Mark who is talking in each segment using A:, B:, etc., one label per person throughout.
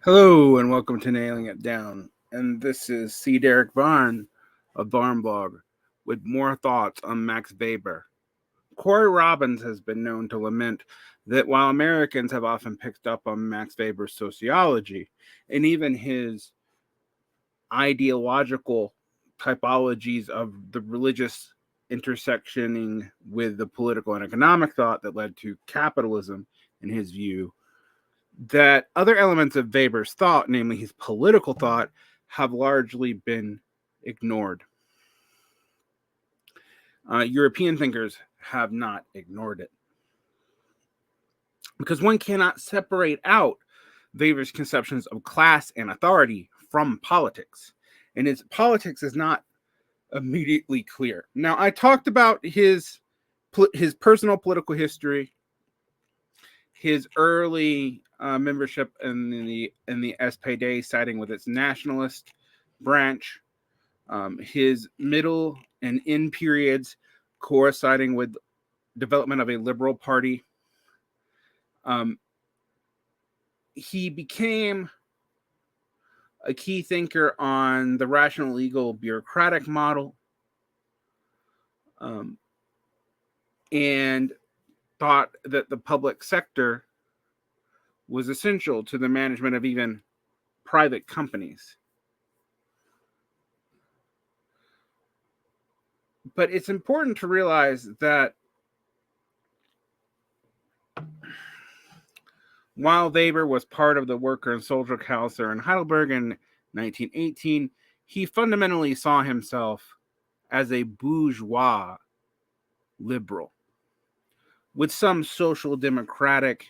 A: Hello and welcome to Nailing It Down. And this is C. Derek Vaughn of Barnblog with more thoughts on Max Weber. Corey Robbins has been known to lament that while Americans have often picked up on Max Weber's sociology and even his ideological typologies of the religious intersectioning with the political and economic thought that led to capitalism, in his view, that other elements of Weber's thought, namely his political thought, have largely been ignored. European thinkers have not ignored it. Because one cannot separate out Weber's conceptions of class and authority from politics. And his politics is not immediately clear. Now, I talked about his personal political history, his early membership in the SPD, siding with its nationalist branch, his middle and end periods coinciding with development of a liberal party. He became a key thinker on the rational, legal, bureaucratic model, and thought that the public sector was essential to the management of even private companies. But it's important to realize that while Weber was part of the Worker and Soldier Council in Heidelberg in 1918, he fundamentally saw himself as a bourgeois liberal with some social democratic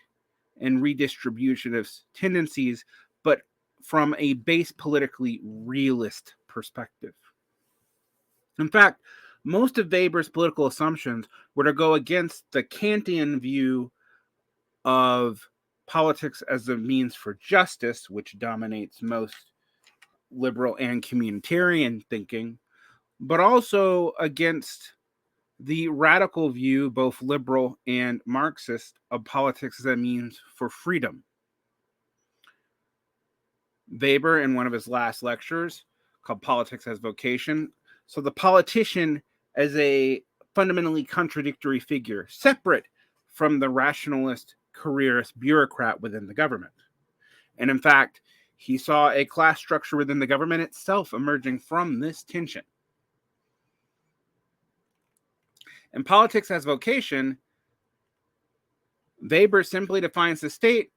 A: and redistributionist tendencies, but from a base politically realist perspective. In fact, most of Weber's political assumptions were to go against the Kantian view of politics as a means for justice, which dominates most liberal and communitarian thinking, but also against the radical view, both liberal and Marxist, of politics as a means for freedom. Weber, in one of his last lectures called Politics as Vocation, so the politician as a fundamentally contradictory figure, separate from the rationalist, careerist bureaucrat within the government. And in fact, he saw a class structure within the government itself emerging from this tension. In Politics as Vocation, Weber simply defines the state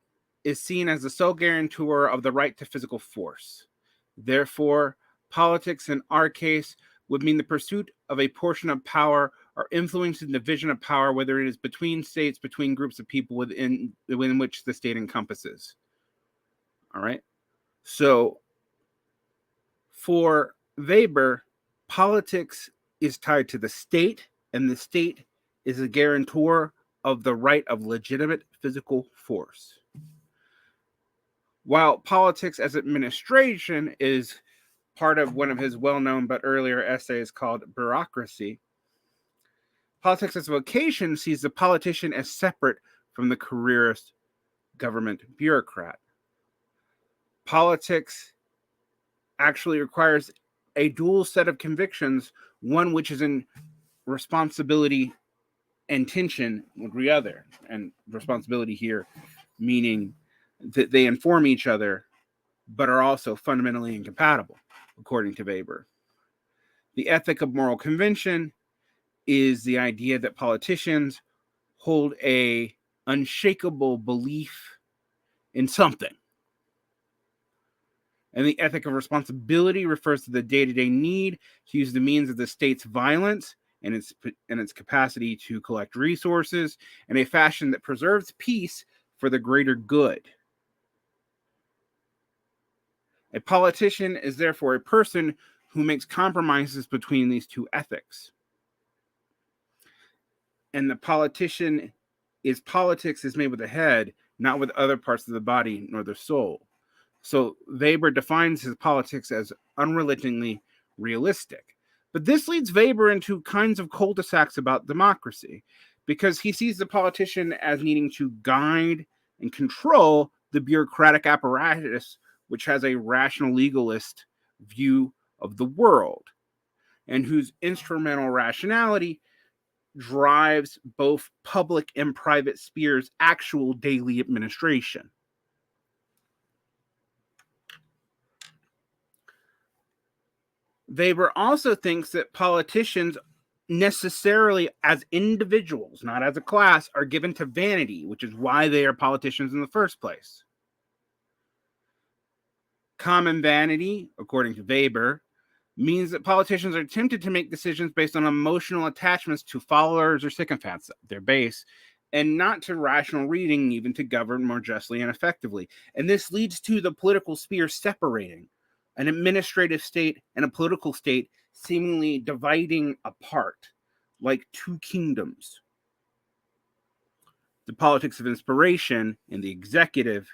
A: is seen as the sole guarantor of the right to physical force. Therefore, politics in our case would mean the pursuit of a portion of power or influencing the division of power, whether it is between states, between groups of people within which the state encompasses. All right. So for Weber, politics is tied to the state, and the state is a guarantor of the right of legitimate physical force. While politics as administration is part of one of his well-known but earlier essays called Bureaucracy, Politics as Vocation sees the politician as separate from the careerist government bureaucrat. Politics actually requires a dual set of convictions, one which is in responsibility and tension with the other. And responsibility here meaning that they inform each other, but are also fundamentally incompatible, according to Weber. The ethic of moral convention is the idea that politicians hold a unshakable belief in something. And the ethic of responsibility refers to the day-to-day need to use the means of the state's violence and its capacity to collect resources in a fashion that preserves peace for the greater good. A politician is therefore a person who makes compromises between these two ethics. And the politician is politics is made with the head, not with other parts of the body nor the soul. So Weber defines his politics as unrelentingly realistic. But this leads Weber into kinds of cul-de-sacs about democracy, because he sees the politician as needing to guide and control the bureaucratic apparatus which has a rational legalist view of the world, and whose instrumental rationality drives both public and private spheres' actual daily administration. Weber also thinks that politicians necessarily as individuals, not as a class, are given to vanity, which is why they are politicians in the first place. Common vanity, according to Weber, means that politicians are tempted to make decisions based on emotional attachments to followers or sycophants, their base, and not to rational reasoning, even to govern more justly and effectively. And this leads to the political sphere separating, an administrative state and a political state seemingly dividing apart, like two kingdoms. The politics of inspiration in the executive,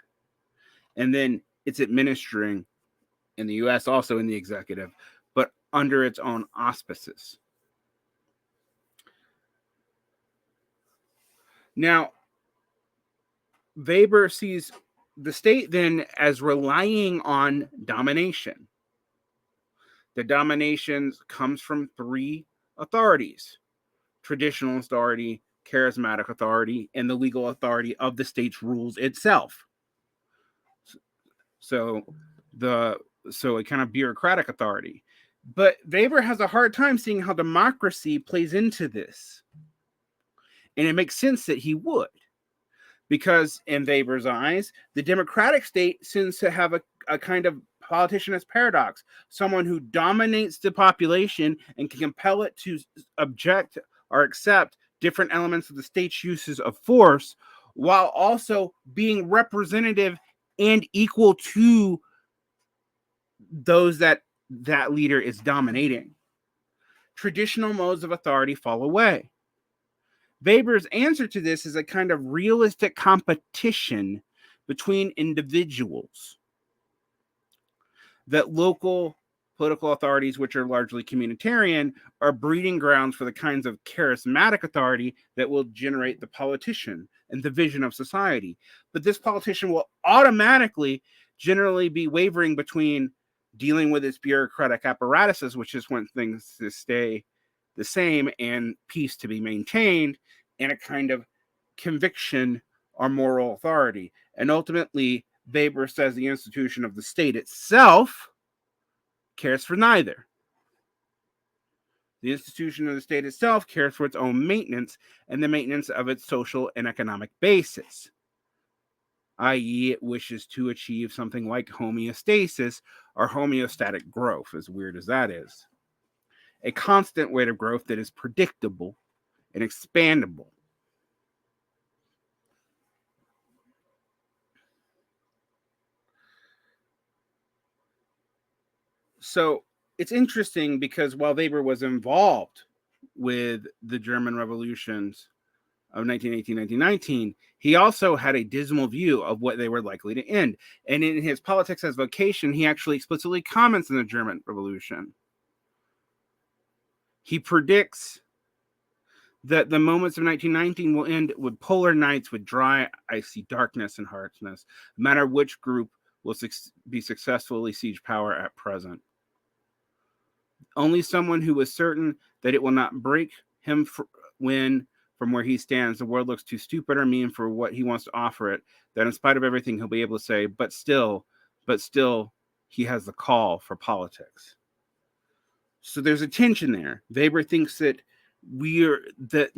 A: and then it's administering in the US, also in the executive, but under its own auspices. Now, Weber sees the state then as relying on domination. The domination comes from three authorities: traditional authority, charismatic authority, and the legal authority of the state's rules itself. So a kind of bureaucratic authority. But Weber has a hard time seeing how democracy plays into this. And it makes sense that he would. Because in Weber's eyes, the democratic state seems to have a kind of politicianist paradox. Someone who dominates the population and can compel it to object or accept different elements of the state's uses of force, while also being representative and equal to those that leader is dominating. Traditional modes of authority fall away. Weber's answer to this is a kind of realistic competition between individuals. That local political authorities, which are largely communitarian, are breeding grounds for the kinds of charismatic authority that will generate the politician and the vision of society. But this politician will automatically generally be wavering between dealing with its bureaucratic apparatuses, which is when things to stay the same and peace to be maintained, and a kind of conviction or moral authority. And ultimately, Weber says the institution of the state itself cares for neither. The institution of the state itself cares for its own maintenance and the maintenance of its social and economic basis, i.e., it wishes to achieve something like homeostasis or homeostatic growth, as weird as that is. A constant rate of growth that is predictable and expandable. So it's interesting because while Weber was involved with the German revolutions of 1918, 1919, he also had a dismal view of what they were likely to end. And in his Politics as Vocation, he actually explicitly comments on the German Revolution. He predicts that the moments of 1919 will end with polar nights with dry, icy darkness and harshness, no matter which group will be successfully siege power at present. Only someone who is certain that it will not break him when, from where he stands, the world looks too stupid or mean for what he wants to offer it, that in spite of everything, he'll be able to say, but still, he has the call for politics. So there's a tension there. Weber thinks that the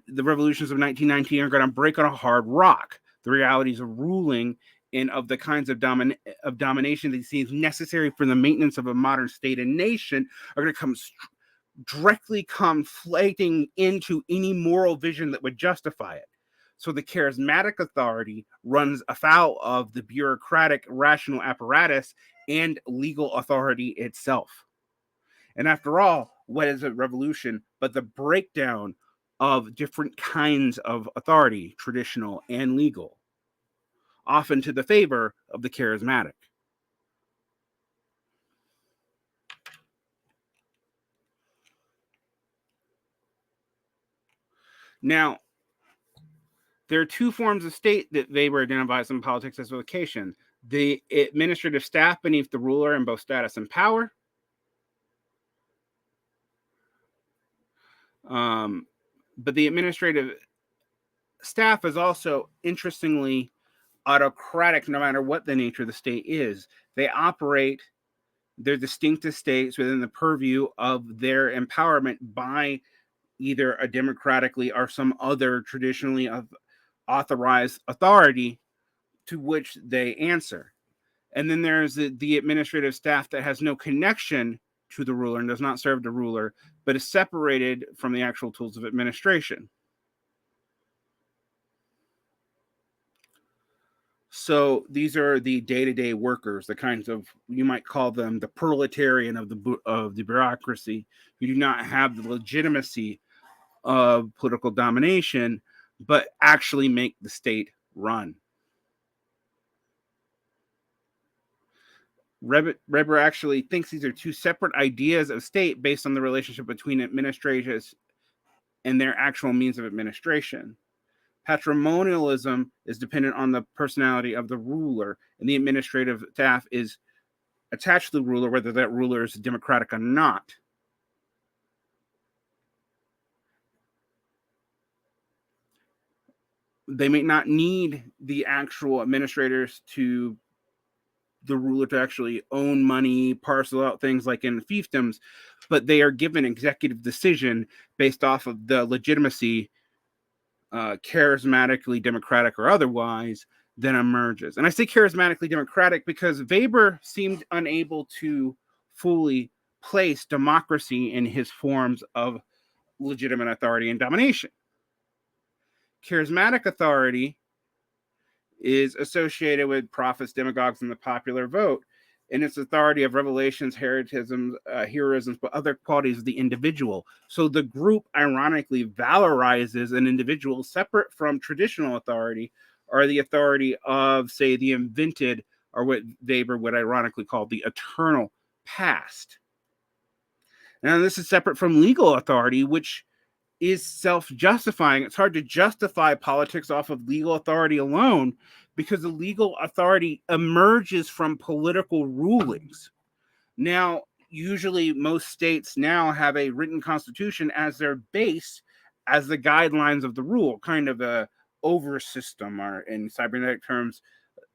A: revolutions of 1919 are going to break on a hard rock. The realities of ruling and of the kinds of domination that he sees necessary for the maintenance of a modern state and nation are going to come directly conflating into any moral vision that would justify it. So the charismatic authority runs afoul of the bureaucratic rational apparatus and legal authority itself. And after all, what is a revolution but the breakdown of different kinds of authority, traditional and legal, often to the favor of the charismatic? Now, there are two forms of state that Weber identifies in Politics as Vocation: the administrative staff beneath the ruler in both status and power. But the administrative staff is also, interestingly, autocratic no matter what the nature of the state is. They operate their distinct estates within the purview of their empowerment by either a democratically or some other traditionally authorized authority to which they answer. And then there's the administrative staff that has no connection to the ruler and does not serve the ruler, but is separated from the actual tools of administration. So these are the day-to-day workers, the kinds of, you might call them the proletarian of the bureaucracy, who do not have the legitimacy of political domination, but actually make the state run. Reber actually thinks these are two separate ideas of state based on the relationship between administrators and their actual means of administration. Patrimonialism is dependent on the personality of the ruler, and the administrative staff is attached to the ruler, whether that ruler is democratic or not. They may not need the actual administrators to the ruler to actually own money, parcel out things like in fiefdoms, but they are given executive decision based off of the legitimacy, charismatically democratic or otherwise, then emerges. And I say charismatically democratic because Weber seemed unable to fully place democracy in his forms of legitimate authority and domination. Charismatic authority is associated with prophets, demagogues, and the popular vote, in its authority of revelations, heroisms, but other qualities of the individual. So the group, ironically, valorizes an individual separate from traditional authority, or the authority of, say, the invented, or what Weber would ironically call the eternal past. Now, this is separate from legal authority, which is self-justifying. It's hard to justify politics off of legal authority alone because the legal authority emerges from political rulings. Now, usually most states now have a written constitution as their base, as the guidelines of the rule, kind of a over system, or in cybernetic terms,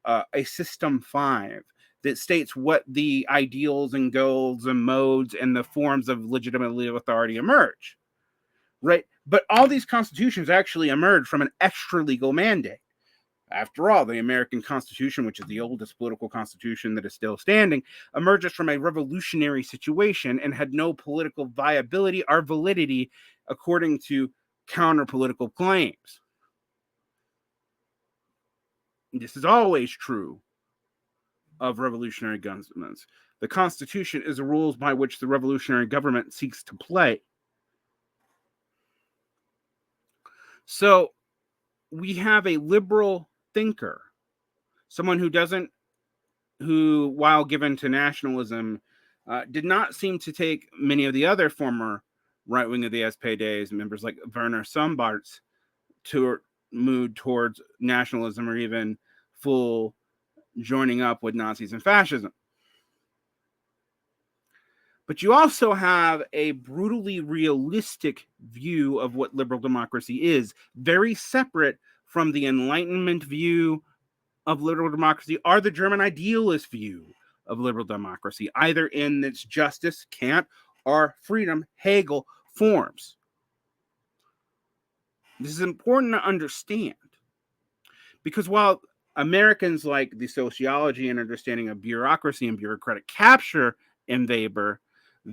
A: a system 5 that states what the ideals and goals and modes and the forms of legitimate legal authority emerge. Right? But all these constitutions actually emerge from an extra legal mandate. After all, the American Constitution, which is the oldest political constitution that is still standing, emerges from a revolutionary situation and had no political viability or validity according to counter-political claims. This is always true of revolutionary governments. The Constitution is the rules by which the revolutionary government seeks to play. So we have a liberal thinker, someone who, while given to nationalism, did not seem to take many of the other former right wing of the SPD's members, like Werner Sombarts, to move towards nationalism or even full joining up with Nazis and fascism. But you also have a brutally realistic view of what liberal democracy is, very separate from the Enlightenment view of liberal democracy or the German idealist view of liberal democracy, either in its justice, Kant, or freedom, Hegel forms. This is important to understand because while Americans like the sociology and understanding of bureaucracy and bureaucratic capture in Weber,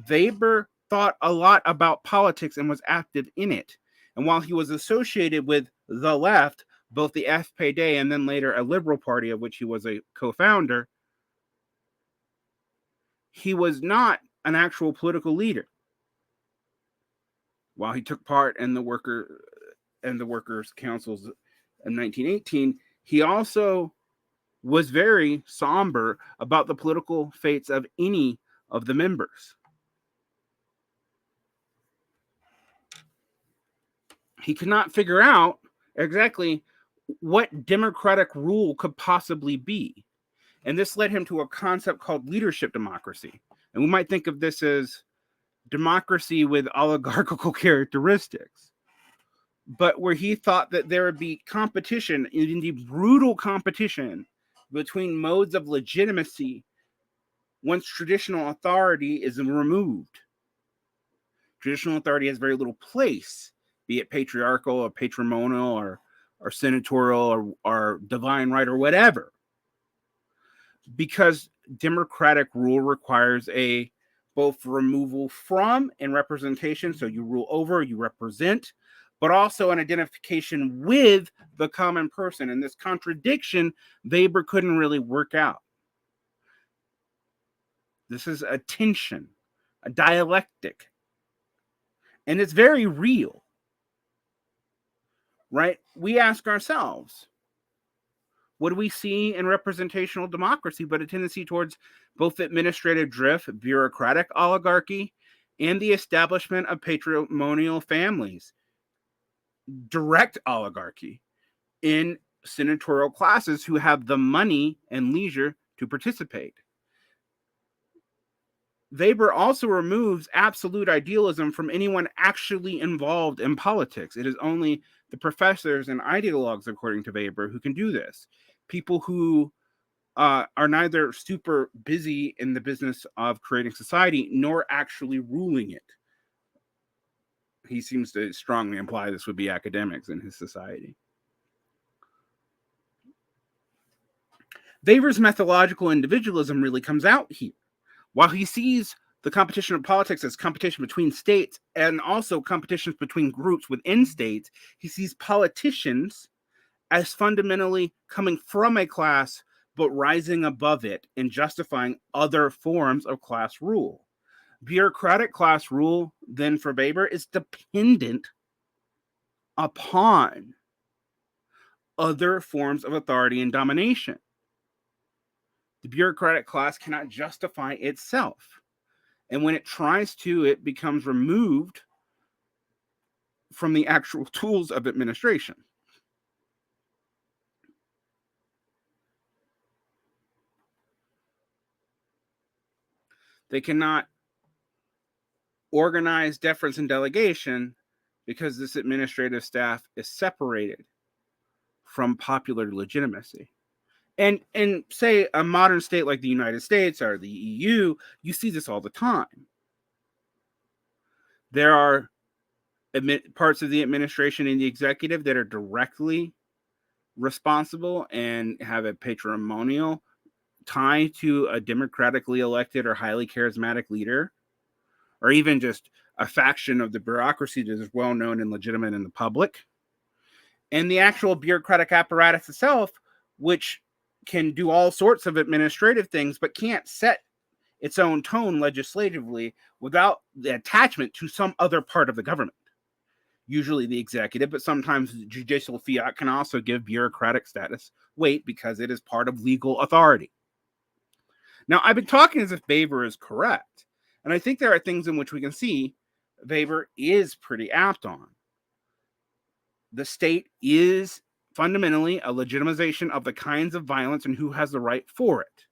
A: Weber thought a lot about politics and was active in it. And while he was associated with the left, both the SPD and then later a liberal party of which he was a co-founder, he was not an actual political leader. While he took part in the workers' councils in 1918, he also was very somber about the political fates of any of the members. He could not figure out exactly what democratic rule could possibly be. And this led him to a concept called leadership democracy. And we might think of this as democracy with oligarchical characteristics, but where he thought that there would be competition, indeed brutal competition, between modes of legitimacy once traditional authority is removed. Traditional authority has very little place, be it patriarchal or patrimonial or senatorial or divine right or whatever, because democratic rule requires a both removal from and representation. So you rule over, you represent, but also an identification with the common person. And this contradiction, Weber couldn't really work out. This is a tension, a dialectic. And it's very real, right? We ask ourselves, what do we see in representational democracy but a tendency towards both administrative drift, bureaucratic oligarchy, and the establishment of patrimonial families, direct oligarchy in senatorial classes who have the money and leisure to participate. Weber also removes absolute idealism from anyone actually involved in politics. It is only the professors and ideologues, according to Weber, who can do this. People who are neither super busy in the business of creating society nor actually ruling it. He seems to strongly imply this would be academics in his society. Weber's methodological individualism really comes out here. While he sees the competition of politics as competition between states and also competitions between groups within states, he sees politicians as fundamentally coming from a class but rising above it and justifying other forms of class rule. Bureaucratic class rule, then, for Weber, is dependent upon other forms of authority and domination. The bureaucratic class cannot justify itself. And when it tries to, it becomes removed from the actual tools of administration. They cannot organize deference and delegation because this administrative staff is separated from popular legitimacy. And in, say, a modern state like the United States or the EU, you see this all the time. There are parts of the administration and the executive that are directly responsible and have a patrimonial tie to a democratically elected or highly charismatic leader, or even just a faction of the bureaucracy that is well known and legitimate in the public. And the actual bureaucratic apparatus itself, which can do all sorts of administrative things, but can't set its own tone legislatively without the attachment to some other part of the government. Usually the executive, but sometimes judicial fiat can also give bureaucratic status weight because it is part of legal authority. Now, I've been talking as if Weber is correct, and I think there are things in which we can see Weber is pretty apt on. The state is fundamentally a legitimization of the kinds of violence and who has the right for it.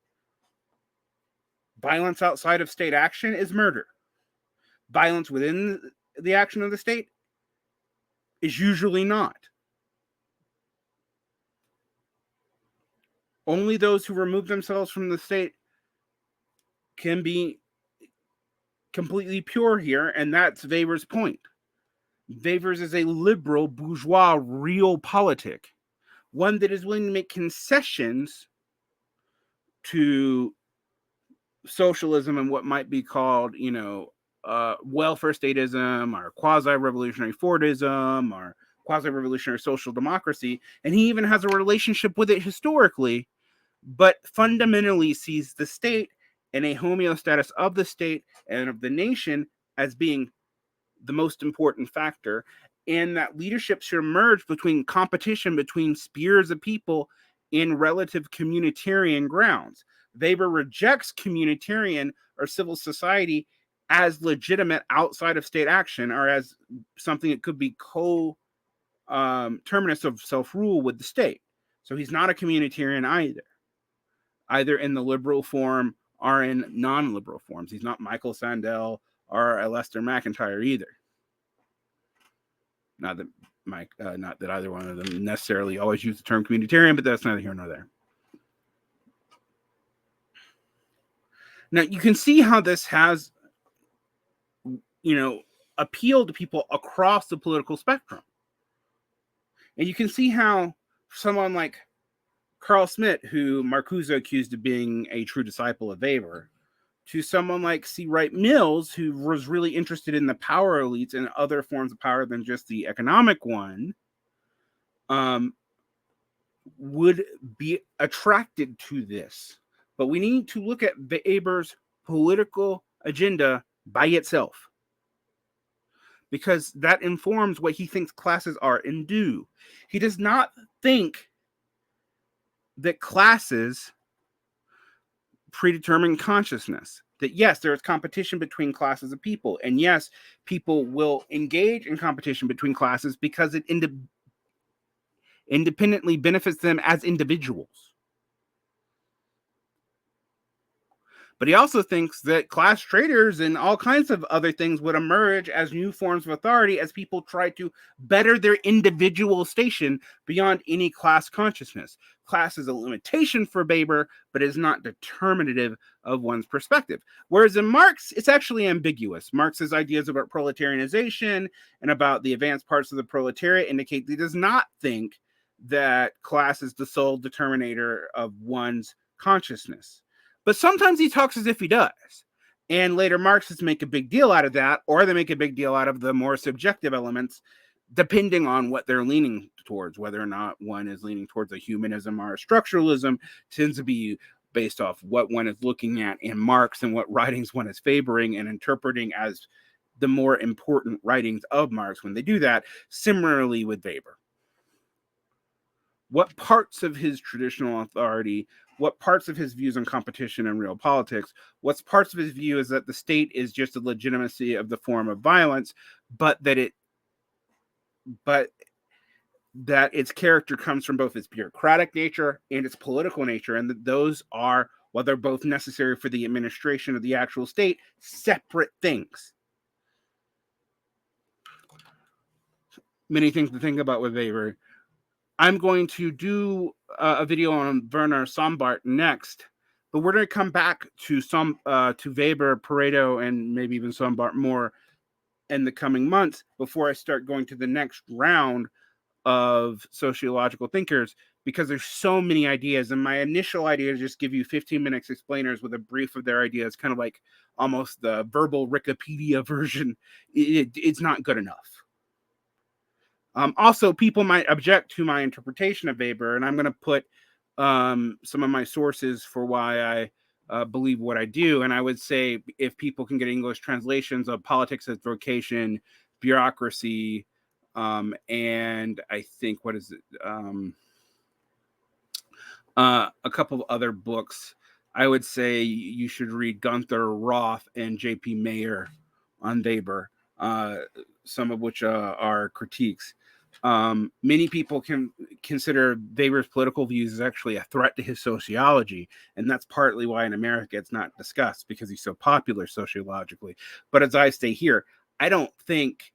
A: Violence outside of state action is murder. Violence within the action of the state is usually not. Only those who remove themselves from the state can be completely pure here, and that's Weber's point. Weber's is a liberal bourgeois realpolitik, one that is willing to make concessions to socialism and what might be called, welfare statism or quasi-revolutionary Fordism or quasi-revolutionary social democracy. And he even has a relationship with it historically, but fundamentally sees the state and a homeostasis of the state and of the nation as being the most important factor, and that leadership should emerge between competition between spheres of people in relative communitarian grounds. Weber rejects communitarian or civil society as legitimate outside of state action or as something that could be terminus of self-rule with the state. So he's not a communitarian either. either in the liberal form or in non-liberal forms. He's not Michael Sandel or a Lester McIntyre either. Not that either one of them necessarily always use the term communitarian, but that's neither here nor there. Now, you can see how this has, appealed to people across the political spectrum. And you can see how someone like Carl Schmitt, who Marcuse accused of being a true disciple of Weber, to someone like C. Wright Mills, who was really interested in the power elites and other forms of power than just the economic one, would be attracted to this. But we need to look at Weber's political agenda by itself, because that informs what he thinks classes are and do. He does not think that classes predetermine consciousness. That yes, there is competition between classes of people, and yes, people will engage in competition between classes because it independently benefits them as individuals. But he also thinks that class traders and all kinds of other things would emerge as new forms of authority as people try to better their individual station beyond any class consciousness. Class is a limitation for Weber, but is not determinative of one's perspective. Whereas in Marx, it's actually ambiguous. Marx's ideas about proletarianization and about the advanced parts of the proletariat indicate that he does not think that class is the sole determinator of one's consciousness. But sometimes he talks as if he does. And later Marxists make a big deal out of that, or they make a big deal out of the more subjective elements, depending on what they're leaning towards. Whether or not one is leaning towards a humanism or a structuralism tends to be based off what one is looking at in Marx and what writings one is favoring and interpreting as the more important writings of Marx when they do that. Similarly with Weber. What parts of his traditional authority, what parts of his views on competition and real politics, what parts of his view is that the state is just a legitimacy of the form of violence, but that its character comes from both its bureaucratic nature and its political nature, and that those are, while they're both necessary for the administration of the actual state, separate things. Many things to think about with Weber. I'm going to do a video on Werner Sombart next, but we're going to come back to Weber, Pareto, and maybe even Sombart more in the coming months before I start going to the next round of sociological thinkers, because there's so many ideas. And my initial idea is just give you 15 minutes explainers with a brief of their ideas, kind of like almost the verbal Wikipedia version. It's not good enough. Also, people might object to my interpretation of Weber, and I'm going to put some of my sources for why I believe what I do. And I would say if people can get English translations of Politics as Vocation, Bureaucracy, and I think, a couple of other books, I would say you should read Günther, Roth, and J.P. Mayer on Weber, some of which are critiques. Many people can consider Weber's political views as actually a threat to his sociology, and that's partly why in America it's not discussed, because he's so popular sociologically. But as I say here, I don't think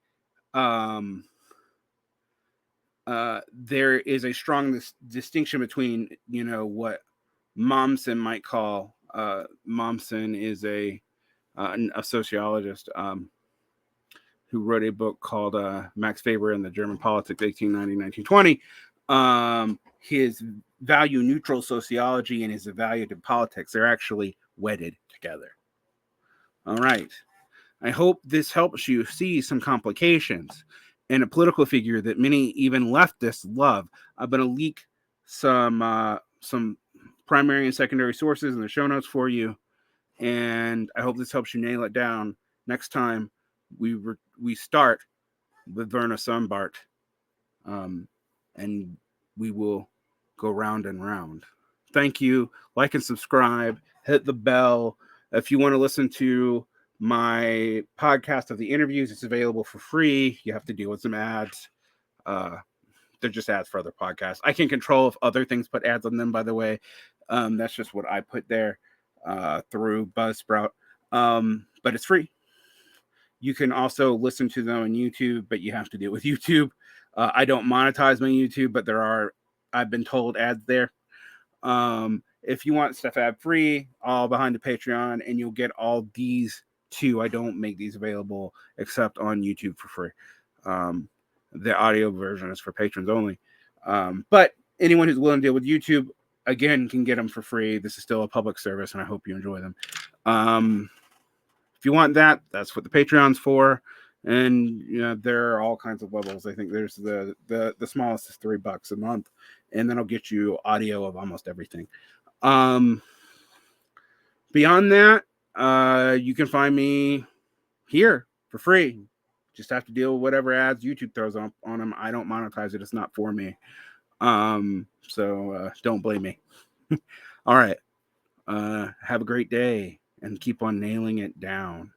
A: there is a strong distinction between, what Mommsen might call, Mommsen is a sociologist who wrote a book called Max Weber and the German Politics, 1890-1920. His value-neutral sociology and his evaluative politics, they're actually wedded together. All right. I hope this helps you see some complications in a political figure that many even leftists love. I'm going to leak some primary and secondary sources in the show notes for you, and I hope this helps you nail it down next time we start with Werner Sombart, and we will go round and round. Thank you. Like and subscribe. Hit the bell. If you want to listen to my podcast of the interviews, it's available for free. You have to deal with some ads. They're just ads for other podcasts. I can control if other things put ads on them, by the way. That's just what I put there through Buzzsprout. But it's free. You can also listen to them on YouTube, but you have to deal with YouTube. I don't monetize my YouTube, but I've been told, ads there. If you want stuff ad free, all behind the Patreon, and you'll get all these too. I don't make these available except on YouTube for free. The audio version is for patrons only. But anyone who's willing to deal with YouTube, again, can get them for free. This is still a public service, and I hope you enjoy them. If you want that, that's what the Patreon's for. And there are all kinds of levels. I think there's the smallest is $3 a month, and then I'll get you audio of almost everything. Beyond that, you can find me here for free. Just have to deal with whatever ads YouTube throws on them. I don't monetize it. It's not for me. So don't blame me. All right. Have a great day and keep on nailing it down.